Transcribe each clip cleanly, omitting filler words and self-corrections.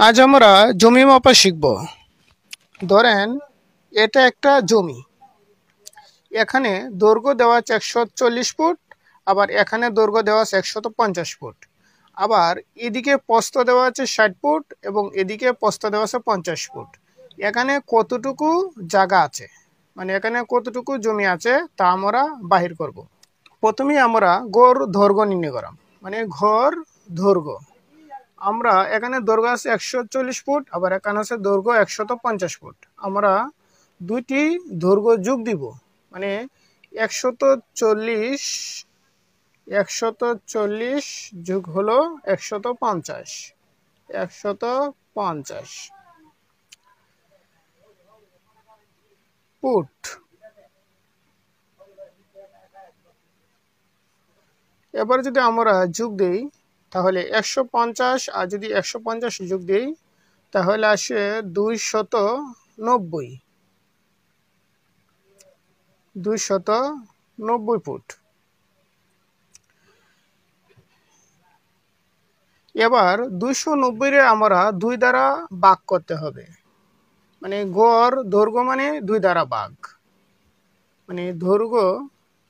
আজ আমরা জমি মাপা শিখব। ধরেন এটা একটা জমি, এখানে দৈর্ঘ্য দেওয়া আছে 140 ফুট, আবার এখানে দৈর্ঘ্য দেওয়া আছে 150 ফুট, আবার এদিকে প্রস্থ দেওয়া আছে 60 ফুট এবং এদিকে প্রস্থ দেওয়া আছে 50 ফুট। এখানে কতটুকু জায়গা আছে, মানে এখানে কতটুকু জমি আছে তা আমরা বাহির করব। প্রথমেই আমরা গড় দৈর্ঘ্য নির্ণয় করাম, মানে ঘর দৈর্ঘ্য। আমরা এখানে দৈর্ঘ্য আছে 140 ফুট, আবার এখানে আছে দৈর্ঘ্য 150 ফুট। আমরা দুইটি দৈর্ঘ্য যোগ দিব, মানে 140 যোগ হলো 150 ফুট। এবার যদি আমরা যোগ দিই তাহলে 150, আর যদি 150 যোগ দিই তাহলে আসে 290 ফুট। এবার 290 আমরা 2 দ্বারা ভাগ করতে হবে, মানে গড় দৈর্ঘ্য মানে 2 দ্বারা ভাগ, মানে দৈর্ঘ্য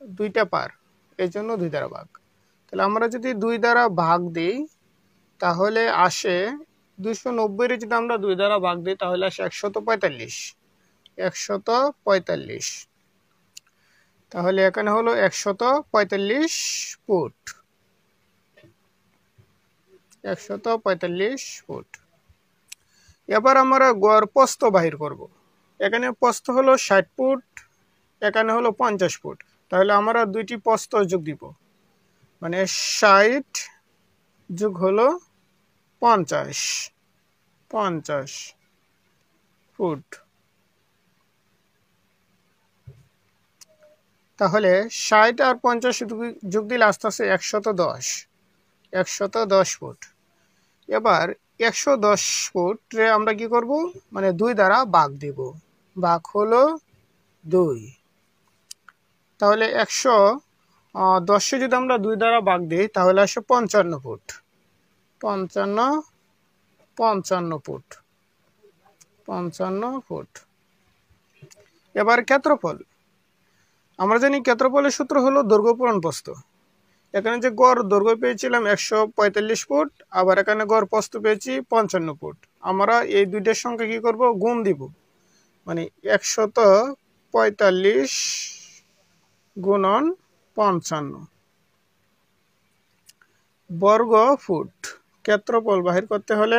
2টা পার, এই জন্য 2 দ্বারা ভাগ। তাহলে আমরা যদি 2 দ্বারা ভাগ দিই তাহলে আসে 290 যদি আমরা 2 দ্বারা ভাগ দিই তাহলে আসে 145। তাহলে এখানে হলো 145 ফুট। 145 ফুট। এবার আমরা গড় প্রস্থ বাহির করব। এখানে প্রস্থ হলো 60 ফুট, এখানে হলো 50 ফুট। তাহলে আমরা দুইটি প্রস্থ যোগ দিব, মানে 60 যোগ হলো 50 ফুট। তাহলে 60 আর 50 যোগ দিলে আস্তে আস্তে 110 ফুট। এবার 110 ফুটে আমরা কি করব, মানে 2 দ্বারা ভাগ দিব, ভাগ হলো 2। তাহলে 110 যদি আমরা 2 দ্বারা ভাগ দিই তাহলে আসে 55 ফুট। 55 ফুট। এবার ক্ষেত্রফল, আমরা জানি ক্ষেত্রফলের সূত্র হলো দৈর্ঘ্য পূরণ প্রস্থ। এখানে যে গড় দৈর্ঘ্য পেয়েছিলাম 145 ফুট, আবার এখানে গড় প্রস্থ পেয়েছি 55 ফুট। আমরা এই দুইটার সঙ্গে কি করব, গুণ দিব, মানে 145 গুণন 55 বর্গ ফুট। ক্ষেত্রফল বাহির করতে হলে